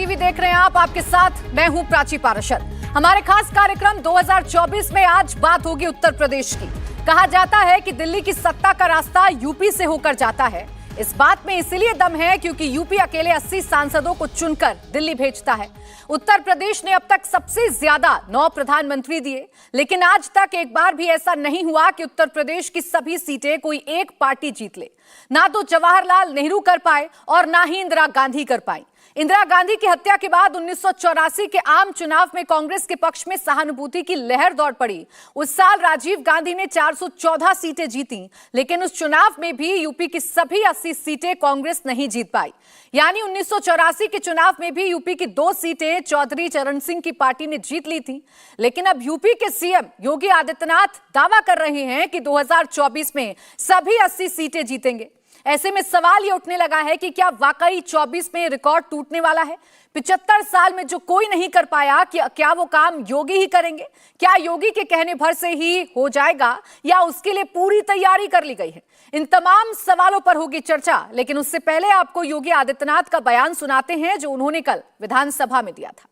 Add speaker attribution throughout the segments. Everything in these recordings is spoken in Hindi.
Speaker 1: टीवी देख रहे हैं आप, आपके साथ मैं हूं प्राची पाराशर। हमारे खास कार्यक्रम 2024 में आज बात होगी उत्तर प्रदेश की। कहा जाता है कि दिल्ली की सत्ता का रास्ता यूपी से होकर जाता है। इस बात में इसीलिए दम है क्योंकि यूपी अकेले 80 सांसदों को चुनकर दिल्ली भेजता है। उत्तर प्रदेश ने अब तक सबसे ज्यादा 9 प्रधानमंत्री दिए, लेकिन आज तक एक बार भी ऐसा नहीं हुआ कि उत्तर प्रदेश की सभी सीटें कोई एक पार्टी जीत ले। ना तो जवाहरलाल नेहरू कर पाए और ना ही इंदिरा गांधी कर पाई। इंदिरा गांधी की हत्या के बाद 1984 के आम चुनाव में कांग्रेस के पक्ष में सहानुभूति की लहर दौड़ पड़ी। उस साल राजीव गांधी ने 414 सीटें जीती, लेकिन उस चुनाव में भी यूपी की सभी 80 सीटें कांग्रेस नहीं जीत पाई। यानी 1984 के चुनाव में भी यूपी की 2 सीटें चौधरी चरण सिंह की पार्टी ने जीत ली थी। लेकिन अब यूपी के सीएम योगी आदित्यनाथ दावा कर रहे हैं कि 2024 में सभी 80 सीटें जीतेंगे। ऐसे में सवाल ये उठने लगा है कि क्या वाकई 24 में रिकॉर्ड टूटने वाला है? 75 साल में जो कोई नहीं कर पाया, कि क्या वो काम योगी ही करेंगे? क्या योगी के कहने भर से ही हो जाएगा या उसके लिए पूरी तैयारी कर ली गई है? इन तमाम सवालों पर होगी चर्चा, लेकिन उससे पहले आपको योगी आदित्यनाथ का बयान सुनाते हैं जो उन्होंने कल विधानसभा में दिया था।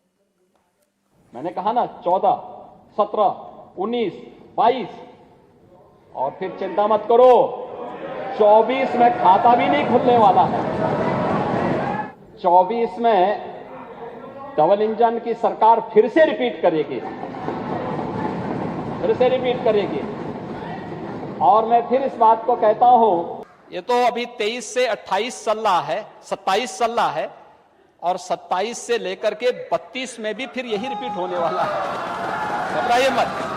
Speaker 2: मैंने कहा ना 14, 17, 19, 22 और फिर चिंता मत करो, 24 में खाता भी नहीं खुलने वाला है। 24 में डबल इंजन की सरकार फिर से रिपीट करेगी, और मैं फिर इस बात को कहता हूं, ये तो अभी 23 से 28 चल रहा है, 27 चल रहा है, और 27 से लेकर के 32 में भी फिर यही रिपीट होने वाला है। घबराइए मत।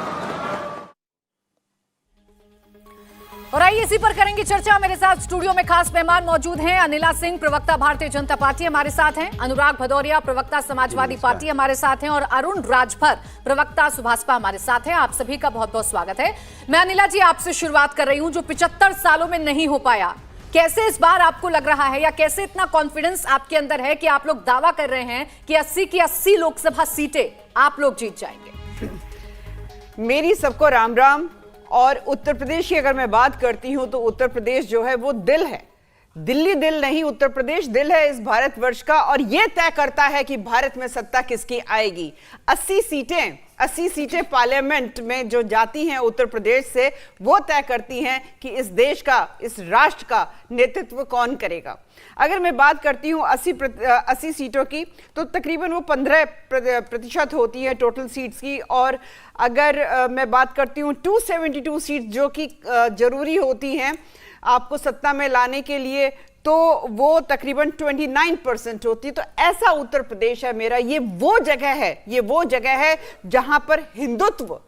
Speaker 1: और आइए इसी पर करेंगे चर्चा। मेरे साथ स्टूडियो में खास मेहमान मौजूद हैं। अनिला सिंह, प्रवक्ता भारतीय जनता पार्टी, हमारे साथ हैं। अनुराग भदौरिया, प्रवक्ता समाजवादी पार्टी, हमारे साथ हैं। और अरुण राजभर, प्रवक्ता सुभाषपा, हमारे साथ हैं। आप सभी का बहुत बहुत स्वागत है। मैं अनिला जी आपसे शुरुआत कर रही हूं। जो 75 सालों में नहीं हो पाया, कैसे इस बार आपको लग रहा है, या कैसे इतना कॉन्फिडेंस आपके अंदर है कि आप लोग दावा कर रहे हैं कि 80 की 80 लोकसभा सीटें आप लोग जीत जाएंगे?
Speaker 3: मेरी सबको राम राम। और उत्तर प्रदेश की अगर मैं बात करती हूं तो उत्तर प्रदेश जो है वो दिल है। दिल्ली दिल नहीं, उत्तर प्रदेश दिल है इस भारतवर्ष का, और यह तय करता है कि भारत में सत्ता किसकी आएगी। 80 सीटें पार्लियामेंट में जो जाती हैं उत्तर प्रदेश से, वो तय करती हैं कि इस देश का, इस राष्ट्र का नेतृत्व कौन करेगा। अगर मैं बात करती हूँ 80 सीटों की, तो तकरीबन वो 15% होती है टोटल सीट्स की। और अगर मैं बात करती हूँ 272 सीट जो कि जरूरी होती हैं आपको सत्ता में लाने के लिए, तो वो तकरीबन 29% होती है। तो ऐसा उत्तर प्रदेश है मेरा। ये वो जगह है जहां पर हिंदुत्व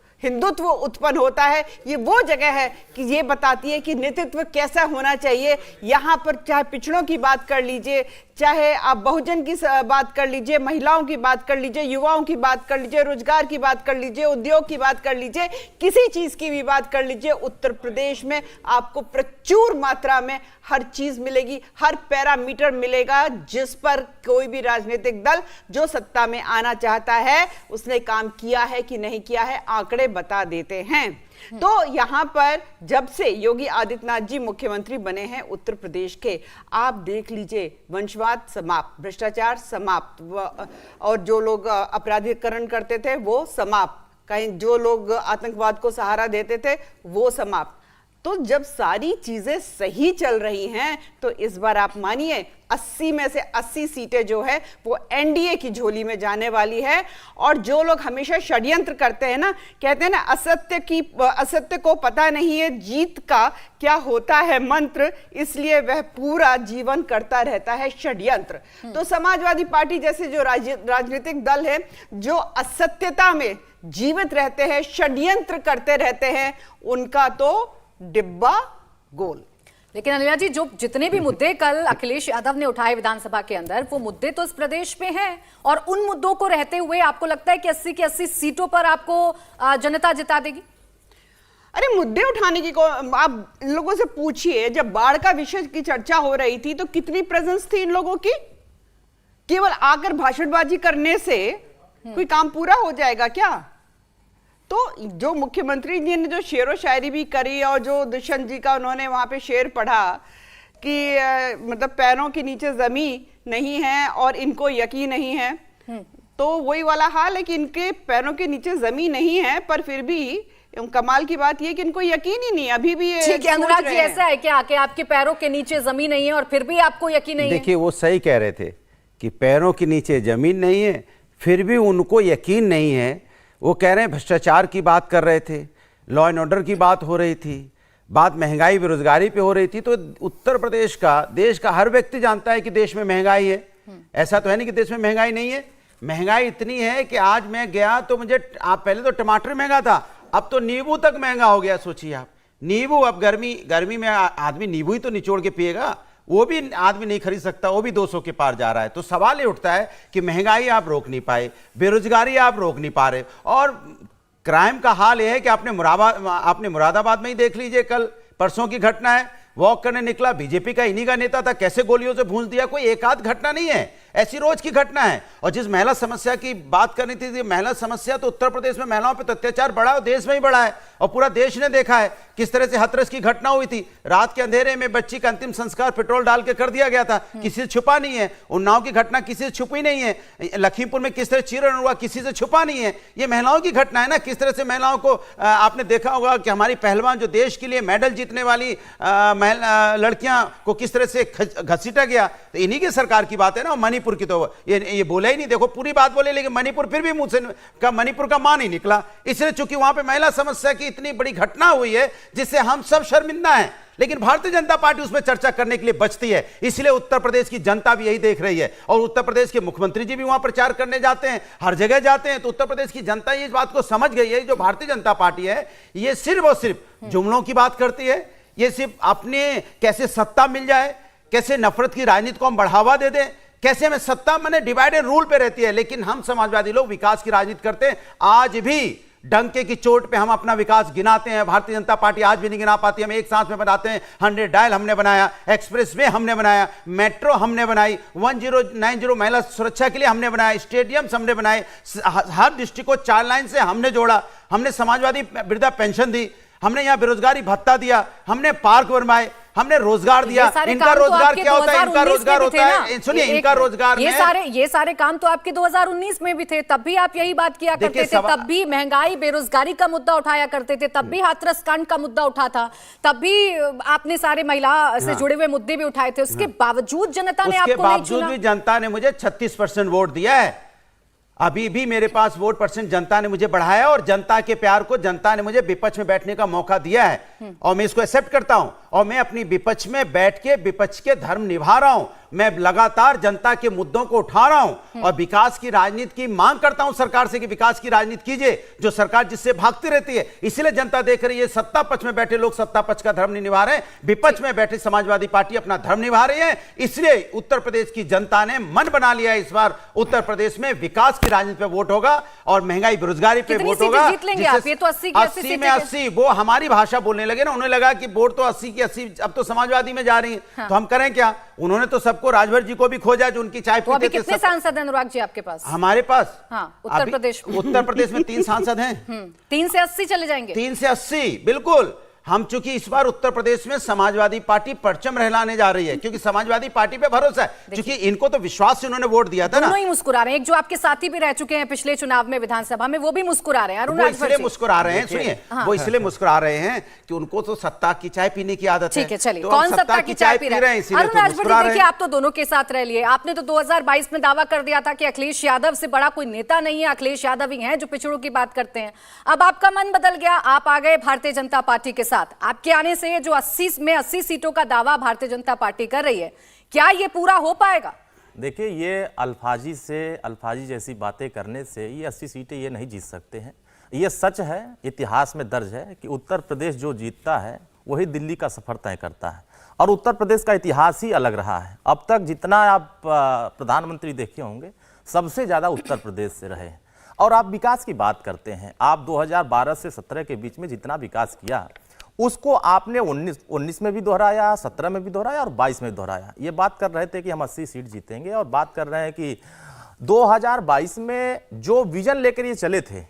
Speaker 3: उत्पन्न होता है। ये वो जगह है कि ये बताती है कि नेतृत्व कैसा होना चाहिए। यहाँ पर चाहे पिछड़ों की बात कर लीजिए, चाहे आप बहुजन की बात कर लीजिए, महिलाओं की बात कर लीजिए, युवाओं की बात कर लीजिए, रोजगार की बात कर लीजिए, उद्योग की बात कर लीजिए, किसी चीज की भी बात कर लीजिए, उत्तर प्रदेश में आपको प्रचुर मात्रा में हर चीज मिलेगी, हर पैरामीटर मिलेगा जिस पर कोई भी राजनीतिक दल जो सत्ता में आना चाहता है उसने काम किया है कि नहीं किया है, आंकड़े बता देते हैं। तो यहां पर जब से योगी आदित्यनाथ जी मुख्यमंत्री बने हैं उत्तर प्रदेश के, आप देख लीजिए, वंशवाद समाप्त, भ्रष्टाचार समाप्त, और जो लोग अपराधीकरण करते थे वो समाप्त, कहीं जो लोग आतंकवाद को सहारा देते थे वो समाप्त। तो जब सारी चीजें सही चल रही हैं तो इस बार आप मानिए 80 में से 80 सीटें जो है वो एनडीए की झोली में जाने वाली है। और जो लोग हमेशा षड्यंत्र करते हैं ना, कहते हैं ना असत्य को पता नहीं है जीत का क्या होता है मंत्र, इसलिए वह पूरा जीवन करता रहता है षड्यंत्र। तो समाजवादी पार्टी जैसे जो राजनीतिक दल है जो असत्यता में जीवित रहते हैं, षड्यंत्र करते रहते हैं, उनका तो डिब्बा गोल।
Speaker 1: लेकिन अनिला जी, जो जितने भी मुद्दे कल अखिलेश यादव ने उठाए विधानसभा के अंदर, वो मुद्दे तो इस प्रदेश में हैं, और उन मुद्दों को रहते हुए आपको लगता है कि 80 की 80 सीटों पर आपको जनता जिता देगी?
Speaker 3: अरे मुद्दे उठाने की आप लोगों से पूछिए, जब बाढ़ का विषय की चर्चा हो रही थी तो कितनी प्रेजेंस थी इन लोगों की? केवल आकर भाषणबाजी करने से कोई काम पूरा हो जाएगा क्या? तो जो मुख्यमंत्री जी ने जो शेरो शायरी भी करी और जो दुष्यंत जी का उन्होंने वहां पे शेर पढ़ा, कि मतलब पैरों के नीचे जमीन नहीं है और इनको यकीन नहीं है, तो वही वाला हाल है कि इनके पैरों के नीचे जमीन नहीं है, पर फिर भी कमाल की बात यह कि इनको यकीन ही नहीं, अभी भी ये
Speaker 1: ठीक है। अनुराग जी, ऐसा है क्या कि आपके पैरों के नीचे जमीन नहीं है और फिर भी आपको यकीन नहीं है?
Speaker 4: देखिए, वो सही कह रहे थे कि पैरों के नीचे जमीन नहीं है, फिर भी उनको यकीन नहीं है। वो कह रहे हैं, भ्रष्टाचार की बात कर रहे थे, लॉ एंड ऑर्डर की बात हो रही थी, बात महंगाई बेरोजगारी पे हो रही थी। तो उत्तर प्रदेश का, देश का हर व्यक्ति जानता है कि देश में महंगाई है। ऐसा तो है नहीं कि देश में महंगाई नहीं है। महंगाई इतनी है कि आज मैं गया तो मुझे, आप पहले तो टमाटर महंगा था, अब तो नींबू तक महंगा हो गया। सोचिए आप, नींबू, अब गर्मी में आदमी नींबू ही तो निचोड़ के पिएगा, वो भी आदमी नहीं खरीद सकता, वो भी 200 के पार जा रहा है। तो सवाल ये उठता है कि महंगाई आप रोक नहीं पाए, बेरोजगारी आप रोक नहीं पा रहे, और क्राइम का हाल यह है कि आपने मुरादाबाद में ही देख लीजिए, कल परसों की घटना है, वॉक करने निकला, बीजेपी का इन्हीं का नेता था, कैसे गोलियों से भूंज दिया। कोई एक आध घटना नहीं है, ऐसी रोज की घटना है। और जिस महिला समस्या की बात करनी थी, महिला समस्या तो उत्तर प्रदेश में महिलाओं पर अत्याचार बढ़ा है, देश में ही बढ़ा है, और पूरा देश ने देखा है किस तरह से हाथरस की घटना हुई थी। रात के अंधेरे में बच्ची का अंतिम संस्कार पेट्रोल डाल के कर दिया गया था, किसी से छुपा नहीं है। उन्नाव की घटना किसी से छुपी नहीं है। लखीमपुर में किस तरह चीरण हुआ, किसी से छुपा नहीं है। ये महिलाओं की घटना है ना। किस तरह से महिलाओं को, आपने देखा होगा कि हमारी पहलवान जो देश के लिए मेडल जीतने वाली लड़कियां को किस तरह से घसीटा गया, तो इन्हीं की सरकार की बात है ना। मणिपुर की तो ये बोला ही नहीं, देखो पूरी बात बोले, लेकिन मणिपुर फिर भी मुंह से मणिपुर का मान ही निकला, इसलिए चूंकि वहां पे महिला समस्या की इतनी बड़ी घटना हुई है जिससे हम सब शर्मिंदा हैं। लेकिन भारतीय जनता पार्टी उसमें चर्चा करने के लिए बचती है, इसलिए उत्तर प्रदेश की जनता भी यही देख रही है। और उत्तर प्रदेश के मुख्यमंत्री जी भी वहां प्रचार करने जाते हैं, हर जगह जाते हैं। तो उत्तर प्रदेश की जनता इस बात को समझ गई है, जो भारतीय जनता पार्टी है ये सिर्फ और सिर्फ जुमलों की बात करती है। ये सिर्फ अपने कैसे सत्ता मिल जाए, कैसे नफरत की राजनीति को हम बढ़ावा दे दें, कैसे हमें सत्ता, मैंने डिवाइड एंड रूल पे रहती है। लेकिन हम समाजवादी लोग विकास की राजनीति करते हैं। आज भी डंके की चोट पे हम अपना विकास गिनाते हैं। भारतीय जनता पार्टी आज भी नहीं गिना पाती। हम एक साथ में बनाते हैं, 100 डायल हमने बनाया, एक्सप्रेस वे हमने बनाया, मेट्रो हमने बनाई, 1090 महिला सुरक्षा के लिए हमने बनाया, स्टेडियम्स हमने बनाए, हर डिस्ट्रिक्ट को 4 लाइन से हमने जोड़ा, हमने समाजवादी वृद्धा पेंशन दी, हमने यहाँ बेरोजगारी भत्ता दिया, हमने पार्क बनवाए, हमने रोजगार दिया। इनका रोजगार क्या होता है? इनका रोजगार होता है, सुनिए, इनका रोजगार
Speaker 1: ये सारे काम तो आपके 2019 में भी थे, तब भी आप यही बात किया करते थे, तब भी महंगाई बेरोजगारी का मुद्दा उठाया करते थे, तब भी हाथरस कांड का मुद्दा उठा था, तब भी आपने सारे महिला से जुड़े हुए मुद्दे भी उठाए थे। उसके बावजूद जनता ने आपको नहीं चुना।
Speaker 4: भी जनता ने मुझे 36% वोट दिया है। अभी भी मेरे पास वोट परसेंट जनता ने मुझे बढ़ाया, और जनता के प्यार को जनता ने मुझे विपक्ष में बैठने का मौका दिया है, और मैं इसको एक्सेप्ट करता हूं। और मैं अपनी विपक्ष में बैठ के विपक्ष के धर्म निभा रहा हूं। मैं लगातार जनता के मुद्दों को उठा रहा हूं और विकास की राजनीति की मांग करता हूं सरकार से कि विकास की राजनीति कीजिए, जो सरकार जिससे भागती रहती है। इसलिए जनता देख रही है, सत्ता पक्ष में बैठे लोग सत्ता पक्ष का धर्म नहीं निभा रहे, विपक्ष में बैठे समाजवादी पार्टी अपना धर्म निभा रही है। इसलिए उत्तर प्रदेश की जनता ने मन बना लिया है, इस बार उत्तर प्रदेश में विकास की राजनीति पे वोट होगा और महंगाई बेरोजगारी पे वोट होगा।
Speaker 1: जीत लेंगे आप? ये तो 80
Speaker 4: में 80, वो हमारी भाषा बोलने लगे ना, उन्हें लगा कि वोट तो 80 की 80 अब तो समाजवादी में जा रही है। हाँ। तो हम करें क्या? उन्होंने तो सबको, राजभर जी को भी खोजा जो उनकी चाय पीते थे।
Speaker 1: कितने सांसद हैं अनुराग जी आपके पास?
Speaker 4: हमारे पास,
Speaker 1: हाँ, उत्तर
Speaker 4: प्रदेश में 3 सांसद हैं।
Speaker 1: 3 से 80 चले जाएंगे?
Speaker 4: 3 से 80 बिल्कुल। हम चूंकि इस बार उत्तर प्रदेश में समाजवादी पार्टी परचम रहलाने जा रही है, क्योंकि समाजवादी पार्टी पे भरोसा है, क्योंकि इनको तो विश्वास से उन्होंने वोट दिया था ना।
Speaker 1: दोनों ही मुस्कुरा रहे हैं। एक जो आपके साथी भी रह चुके हैं पिछले चुनाव में विधानसभा में, वो भी मुस्कुरा रहे हैं।
Speaker 4: वो इसलिए मुस्कुरा रहे हैं, सुनिए, वो इसलिए मुस्कुरा रहे हैं कि उनको तो सत्ता की चाय पीने की आदत है।
Speaker 1: ठीक है, चलिए, कौन सत्ता की चाय पी रहे हैं? अरुण राजभर, देखिए, आप तो दोनों के साथ रह लिए। आपने तो 2022 में दावा कर दिया था कि अखिलेश यादव से बड़ा कोई नेता नहीं है, अखिलेश यादव ही हैं जो पिछड़ों की बात करते हैं। अब आपका मन बदल गया, आप आ गए भारतीय जनता पार्टी के साथ। आपके आने से जो 80 सीटों का दावा भारतीय जनता पार्टी कर रही है, क्या ये पूरा हो पाएगा?
Speaker 5: देखिए, ये अल्फाजी जैसी बातें करने से ये 80 सीटें ये नहीं जीत सकते हैं। ये सच है, इतिहास में दर्ज है कि उत्तर प्रदेश जो जीतता है वही दिल्ली का सफर तय करता है, और उत्तर प्रदेश का इतिहास ही अलग रहा है। अब तक जितना आप प्रधानमंत्री देखे होंगे, सबसे ज्यादा उत्तर प्रदेश से रहे। और आप विकास की बात करते हैं, आप 2012 से 17 के बीच में जितना विकास किया उसको आपने 19 में भी दोहराया, 17 में भी दोहराया और 22 में भी दोहराया। ये बात कर रहे थे कि हम 80 सीट जीतेंगे, और बात कर रहे हैं कि 2022 में जो विजन लेकर ये चले थे,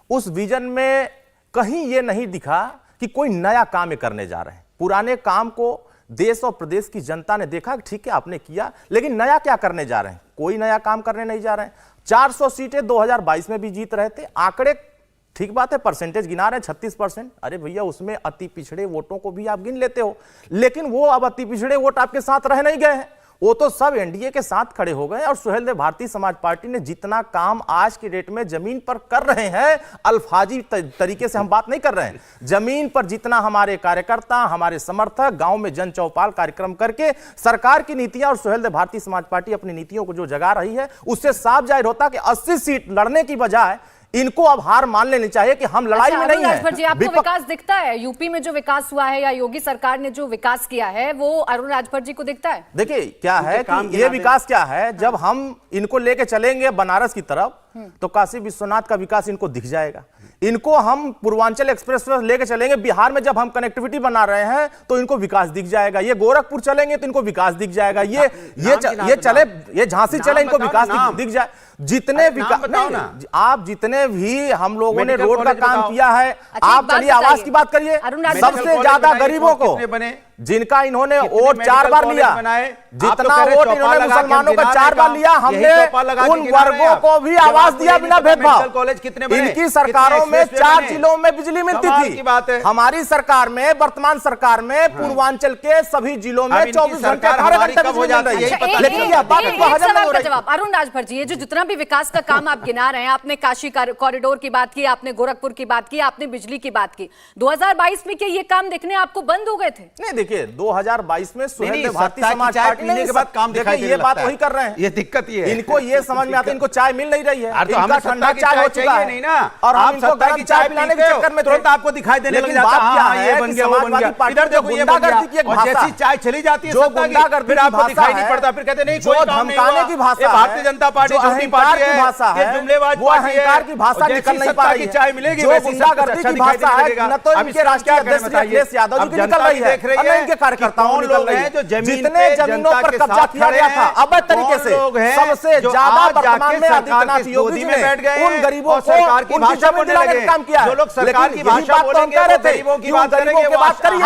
Speaker 5: उस विजन में कहीं ये नहीं दिखा कि कोई नया काम करने जा रहे हैं। पुराने काम को देश और प्रदेश की जनता ने देखा कि ठीक है आपने किया, लेकिन नया क्या करने जा रहे हैं? कोई नया काम करने नहीं जा रहे हैं। 400 सीटें 2022 में भी जीत रहे थे, आंकड़े ठीक बात है, परसेंटेज गिना रहे हैं 36%। अरे भैया उसमें अति पिछड़े वोटों को भी आप गिन लेते हो, लेकिन वो अब अति पिछड़े वोट आपके साथ रह नहीं गए हैं, वो तो सब एनडीए के साथ खड़े हो गए। और सुहेल देव भारतीय समाज पार्टी ने जितना काम आज की डेट में जमीन पर कर रहे हैं, अल्फाजी तरीके से हम बात नहीं कर रहे हैं, जमीन पर जितना हमारे कार्यकर्ता, हमारे समर्थक गांव में जन चौपाल कार्यक्रम करके सरकार की नीतियां और सुहेल देव भारतीय समाज पार्टी अपनी नीतियों को जो जगा रही है, उससे साफ जाहिर होता कि 80 सीट लड़ने की बजाय इनको अब हार मान लेनी चाहिए कि हम लड़ाई में नहीं है।
Speaker 1: जी, आपको विकास दिखता है यूपी में जो विकास हुआ है या योगी सरकार ने जो विकास किया है वो अरुण राजभर जी को दिखता है?
Speaker 5: देखिए क्या है कि ये विकास क्या है, जब हम इनको लेके चलेंगे बनारस की तरफ तो काशी विश्वनाथ का विकास इनको दिख जाएगा। इनको हम पूर्वांचल एक्सप्रेस वे लेके चलेंगे, बिहार में जब हम कनेक्टिविटी बना रहे हैं तो इनको विकास दिख जाएगा। ये गोरखपुर चलेंगे तो इनको विकास दिख जाएगा। ये चले, ये झांसी चले, इनको विकास दिख जाए। जितने विकास आप जितने भी हम लोगों ने रोड का काम किया है, आप चलिए आवास की बात करिए, सबसे ज्यादा गरीबों को जिनका इन्होंने वोट 4 बार लिया, जितना वोट इन्होंने मुसलमानों का 4 बार लिया, हमने उन वर्गों को भी आवास दिया बिना भेदभाव। इनकी सरकारों में 4 जिलों में बिजली मिलती थी, हमारी सरकार में, वर्तमान सरकार में पूर्वांचल के सभी जिलों में 24 घंटे 18 घंटे बिजली मिल रही है। लेकिन यह बात को हजम नहीं हो रही।
Speaker 1: जवाब अरुण राजभर जी, ये जो जितना भी विकास का काम आप गिना रहे हैं, आपने काशी कॉरिडोर की बात की, आपने गोरखपुर की बात की, आपने बिजली की बात की, 2022 में क्या ये काम दिखने आपको बंद हो गए थे?
Speaker 5: नहीं, देखिए 2022 में सुहेल देव भारतीय समाज पार्टी ने के बाद काम दिखाई, ये बात वही कर रहे हैं।
Speaker 4: ये दिक्कत ये है,
Speaker 5: इनको ये समझ में आता है, इनको चाय मिल नहीं रही है,
Speaker 4: तो
Speaker 5: इनका ठंडा चाय हो चुका है
Speaker 4: नहीं ना,
Speaker 5: और
Speaker 4: आप
Speaker 5: हम इनको गर्म चाय पिलाने के चक्कर में
Speaker 4: तुरंत आपको दिखाई देने लग जाता है, हाँ ये बन गया वो बन गया। इधर देखो ये गुंडागर्दी की एक भाषा, जैसी चाय चली जाती है
Speaker 5: जो गुंडागर्दी
Speaker 4: फिर आपको दिखाई नहीं पड़ता, फिर कहते नहीं कोई
Speaker 5: धमकाने की भाषा,
Speaker 4: भारतीय जनता पार्टी झूठी पार्टी है,
Speaker 5: भाषा है, वो अहंकार की भाषा निकल नहीं पा रही है।
Speaker 4: चाय मिलेगी,
Speaker 5: जो गुंडागर्दी की भाषा है, न तो इनके राष्ट्रीय अध्यक्ष अखिलेश यादव जी की निकल रही है, न इनके कार्यकर्ताओं की निकल रही है। जितने जमीनों पर कब्जा किया गया था अवैध तरीके से, सबसे ज्यादा वर्तमान में आदित्यनाथ योगी जी ने उन गरीबों को उनकी जमीन दिलाने का काम किया है।
Speaker 4: जो लोग सरकार की भाषा बोलेंगे वो गरीबों की बात करेंगे,
Speaker 5: वो बात करिए।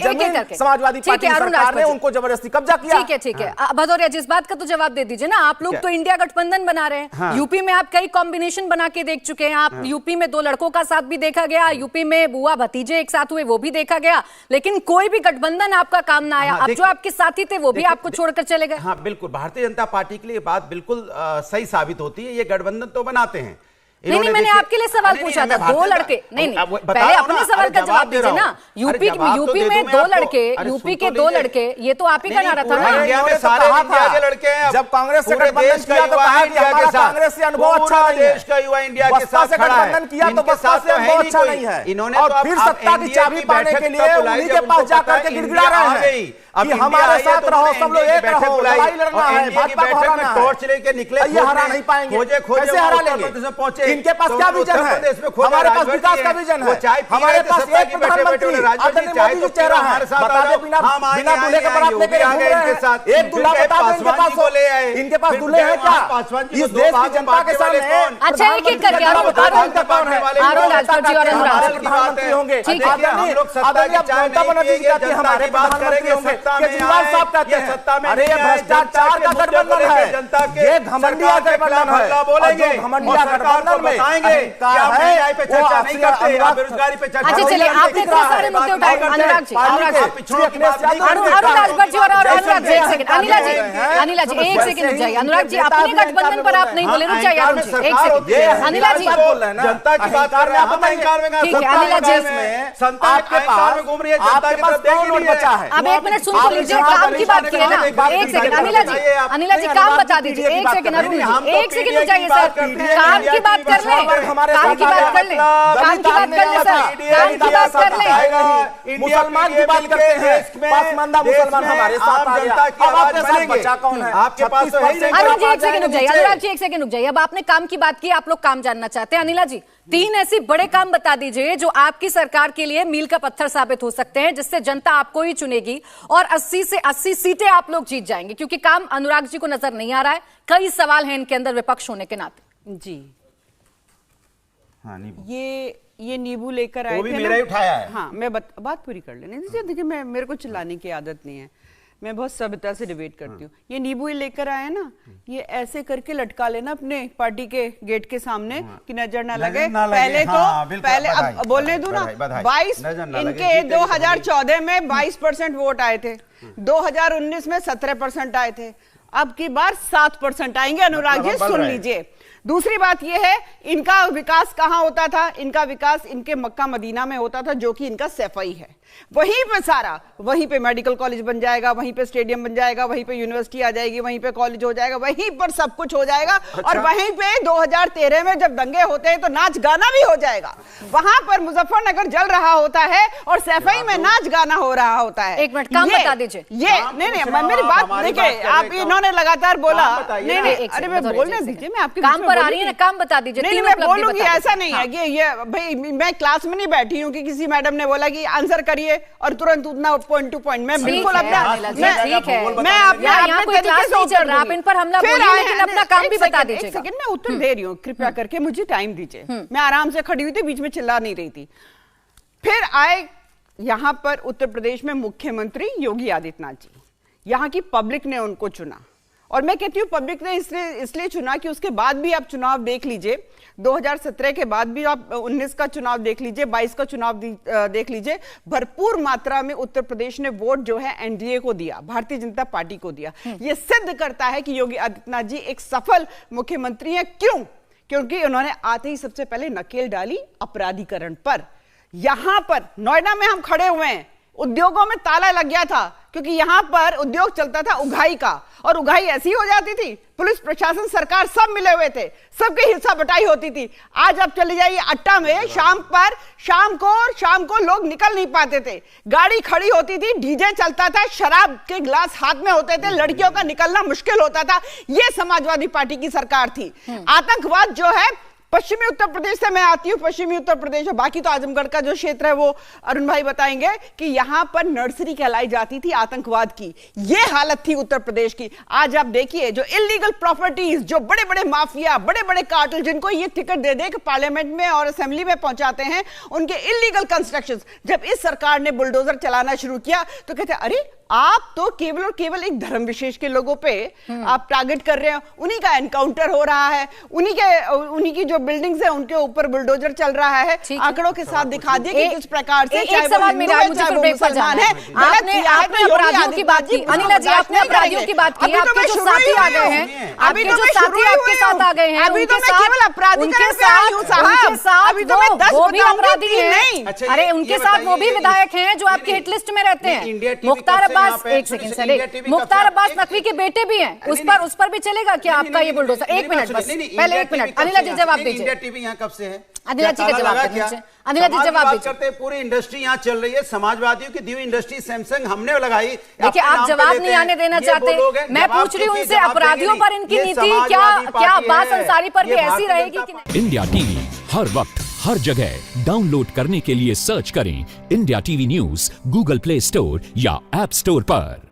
Speaker 1: एक-एक
Speaker 5: समाजवादी पार्टी सरकार ने उनको जबरदस्ती कब्जा किया।
Speaker 1: ठीक है भदौरिया जी, इस बात का तो जवाब दे दीजिए ना। आप लोग तो इंडिया गठबंधन बना रहे हैं, यूपी में आप कई कॉम्बिनेशन बना के देख चुके हैं। आप यूपी में 2 लड़कों का साथ भी देखा गया, यूपी में बुआ भतीजे एक साथ हुए वो भी देखा गया, लेकिन कोई भी गठबंधन आपका काम ना आया। अब जो आपके साथी थे वो भी आपको छोड़कर चले गए।
Speaker 4: हाँ बिल्कुल, भारतीय जनता पार्टी के लिए बात बिल्कुल सही साबित होती है। ये गठबंधन तो बनाते हैं।
Speaker 1: नहीं, मैंने आपके लिए सवाल पूछा था, 2 लड़के, नहीं पहले अपने सवाल का जवाब दीजिए ना। यूपी में 2 लड़के, यूपी के 2 लड़के, ये तो आप ही का नारा था ना।
Speaker 4: इंडिया में सारे इंडिया के लड़के हैं।
Speaker 5: जब कांग्रेस से गठबंधन किया तो कहा कि हमारा कांग्रेस से अनुभव अच्छा नहीं है,
Speaker 4: देश का युवा इंडिया के साथ
Speaker 5: गठबंधन किया तो बसपा से अनुभव अच्छा नहीं है। इन्होंने और फिर सत्ता की चाबी पाने के लिए उन्हीं के पास जाकर के गिड़गिड़ा रहे हैं कि हमारे साथ रहो, सब लोग एक रहो, लड़ाई लड़ना है, भाजपा को हराना है।
Speaker 4: टॉर्च लेके निकले,
Speaker 5: ये हरा नहीं पाएंगे, कैसे हरा लेंगे? इनके पास क्या विजन है? हमारे पास विकास का विजन है, हमारे पास एक प्रधानमंत्री आदरणीय मोदी जी चेहरा है। बता दे, बिना दूल्हे के बारात लेके घूम रहे हैं, एक दूल्हा बता दो इनके पास, इनके पास दूल्हे हैं क्या इस देश की जनता के सामने?
Speaker 1: अच्छा, एक-एक करके आरोप आरोप राजभर जी और अनुराग
Speaker 5: प्रधानमंत्री होंगे,
Speaker 1: ठीक है,
Speaker 5: आदरणीय ममता बनर्जी जी कहती है हमारे प्रधानमंत्री होंगे, केजरीवाल साहब कहते हैं अरे ये भ्रष्टाचार का गठबंधन है, ये घमंडिया गठबंधन है। बोलेंगे घमंडिया गठबंधन में
Speaker 4: पे चर्चा नहीं करते, आप बेरोजगारी पे चर्चा।
Speaker 1: अच्छा चलिए, आपने इतने सारे मुद्दे उठाए। अनुराग जी, अरुण राजभर जी और अनुराग जी, एक सेकंड, अनिला जी एक सेकंड रुक जाइए। अनुराग जी, अपने गठबंधन पर आप नहीं बोले, रुक जाइए अरुण जी, एक सेकंड। अनिला जी
Speaker 4: जनता की बात कर रहे हैं, आप अहंकार में
Speaker 1: ठीक है, अनिला जी
Speaker 4: आपके पास में घूम रही है जनता की तरफ देख नहीं बचा है।
Speaker 1: अब 1 मिनट सुन तो लीजिए, काम की बात किए ना, एक सेकंड अनिला जी काम बता दीजिए, एक सेकंड अरुण जी, एक सेकंड रुक जाइए सर, काम की बात कर ले, काम की बात कर ले, काम की बात कर ले सर, काम की बात कर ले।
Speaker 5: मुसलमान की बात करते हैं, पसमानदा मुसलमान हमारे साथ आ गया, अब आपके साथ बचा कौन है?
Speaker 4: आपके पास तो है ही नहीं।
Speaker 1: अरुण जी एक सेकंड रुक जाइए, अनुराग जी एक सेकंड रुक जाइए। अब आपने काम की बात की, आप लोग काम जानना चाहते हैं। अनिला जी 3 ऐसे बड़े काम बता दीजिए जो आपकी सरकार के लिए मील का पत्थर साबित हो सकते हैं, जिससे जनता आपको ही चुनेगी और 80 से 80 सीटें आप लोग जीत जाएंगे, क्योंकि काम अनुराग जी को नजर नहीं आ रहा है। कई सवाल हैं इनके अंदर विपक्ष होने के नाते।
Speaker 3: जी
Speaker 4: हाँ, नींबू।
Speaker 3: ये नींबू लेकर आए
Speaker 4: वो भी
Speaker 3: थे
Speaker 4: मेरा
Speaker 3: ना?
Speaker 4: ही उठाया है।
Speaker 3: हाँ, मैं बात पूरी कर लेने दीजिए। देखिए, मेरे को चिल्लाने की आदत नहीं है, मैं बहुत सभ्यता से डिबेट करती हूँ। ये नींबू ही लेकर आए ना, ये ऐसे करके लटका लेना अपने पार्टी के गेट के सामने कि नजर ना लगे। पहले तो पहले अब बोलने दो ना, 22 इनके 2014 में 22% वोट आए थे, 2019 में 17% आए थे, अब की बार 7% आएंगे। अनुराग जी सुन लीजिए। दूसरी बात यह है, इनका विकास कहां होता था? इनका विकास इनके मक्का मदीना में होता था, जो कि इनका सैफई है। वहीं पे सारा, वहीं पे मेडिकल कॉलेज बन जाएगा, वहीं पे स्टेडियम बन जाएगा, वहीं पे यूनिवर्सिटी आ जाएगी, वहीं पे कॉलेज हो जाएगा, वहीं पर सब कुछ हो जाएगा। और वहीं पे 2013 में जब दंगे होते हैं तो नाच गाना भी हो जाएगा। वहां पर मुजफ्फरनगर जल रहा होता है और सैफई में नाच गाना हो रहा होता है।
Speaker 1: एक मिनट, काम बता दीजिए।
Speaker 3: ये नहीं, मेरी बात देखिए, आप इन्होंने लगातार बोला। नहीं, अरे मैं बोलने दीजिए, मैं आपके
Speaker 1: काम पर आ रही है ना, काम बता दीजिए।
Speaker 3: नहीं, मैं बोलूंगी, ऐसा नहीं है। ये भाई, मैं क्लास में नहीं बैठी हूँ कि किसी मैडम ने बोला कि आंसर करिए और तुरंत उतना पॉइंट टू पॉइंट। मैं बिल्कुल अपना
Speaker 1: आप इन पर हमला बोलिए, लेकिन अपना काम भी बता दीजिए।
Speaker 3: एक सेकंड, मैं उत्तर दे रही हूँ, कृपया करके मुझे टाइम दीजिए। मैं आराम से खड़ी हुई थी, बीच में चिल्ला नहीं रही थी। फिर आए यहां पर उत्तर प्रदेश में मुख्यमंत्री योगी आदित्यनाथ जी। यहां की पब्लिक ने उनको चुना, और मैं कहती हूँ पब्लिक ने इसलिए चुना कि उसके बाद भी आप चुनाव देख लीजिए, 2017 के बाद भी आप 19 का चुनाव देख लीजिए, 22 का चुनाव देख लीजिए, भरपूर मात्रा में उत्तर प्रदेश ने वोट जो है एनडीए को दिया, भारतीय जनता पार्टी को दिया। यह सिद्ध करता है कि योगी आदित्यनाथ जी एक सफल मुख्यमंत्री हैं। क्यों? क्योंकि उन्होंने आते ही सबसे पहले नकेल डाली अपराधीकरण पर। यहां पर नोएडा में हम खड़े हुए हैं, उद्योगों में ताला लग गया था, क्योंकि यहां पर उद्योग चलता था उगाई का, और उगाई ऐसी हो जाती थी, पुलिस प्रशासन सरकार सब मिले हुए थे, सबकी हिस्सा बटाई होती थी। आज आप चले जाइए अट्टा में, शाम को लोग निकल नहीं पाते थे, गाड़ी खड़ी होती थी, डीजे चलता था, शराब के गिलास हाथ में होते थे, लड़कियों का निकलना मुश्किल होता था। यह समाजवादी पार्टी की सरकार थी। आतंकवाद जो है, पश्चिमी उत्तर प्रदेश से मैं आती हूं, पश्चिमी उत्तर प्रदेश और बाकी तो आजमगढ़ का जो क्षेत्र है वो अरुण भाई बताएंगे कि यहां पर नर्सरी कहलाई जाती थी आतंकवाद की। ये हालत थी उत्तर प्रदेश की। आज आप देखिए, जो इलीगल प्रॉपर्टीज, जो बड़े बड़े माफिया, बड़े बड़े कार्टेल, जिनको ये टिकट दे दे कि पार्लियामेंट में और असेंबली में पहुंचाते हैं, उनके इलीगल कंस्ट्रक्शंस, जब इस सरकार ने बुलडोजर चलाना शुरू किया तो कहते अरे आप तो केवल और केवल एक धर्म विशेष के लोगों पे आप टारगेट कर रहे हो, उन्हीं का एनकाउंटर हो रहा है, उन्हीं की जो बिल्डिंग्स है उनके ऊपर बुलडोजर चल रहा है। आंकड़ों के साथ दिखा दिए कि किस प्रकार से, चाहे वो हिंदू है चाहे वो मुसलमान है,
Speaker 1: आपने अपराधियों की बात की। अनिला जी, आपने अपराधियों की बात की, आपके जो साथी आ गए हैं,
Speaker 3: अभी तो मैं साथी आपके साथ आ गए हैं, अभी तो मैं केवल अपराधीकरण पे आई हूं साहब, अभी तो मैं 10
Speaker 1: अपराधी नहीं। अरे उनके साथ वो भी विधायक हैं जो आपकी हिट लिस्ट में रहते हैं। मुख्तार अब्बास, एक सेकंड सर, मुख्तार अब्बास नकवी के बेटे भी हैं, उस पर भी चलेगा क्या आपका ये बुलडोजर? एक मिनट बस, पहले एक मिनट, अनिला जी जवाब दीजिए।
Speaker 4: इंडिया टीवी यहाँ कब से है?
Speaker 1: अनिला जी का जवाब दीजिए। अनिला जी जवाब दीजिए।
Speaker 4: पूरी इंडस्ट्री यहाँ चल रही है, समाजवादियों की दी हुई इंडस्ट्री सैमसंग हमने लगाई।
Speaker 1: देखिए, आप जवाब नहीं आने देना चाहते, मैं पूछ रही हूँ उनसे, अपराधियों पर इनकी नीति क्या अब्बास अंसारी पर भी ऐसी रहेगी कि नहीं?
Speaker 6: इंडिया टीवी हर वक्त हर जगह डाउनलोड करने के लिए सर्च करें India TV news Google play store या ऐप स्टोर पर।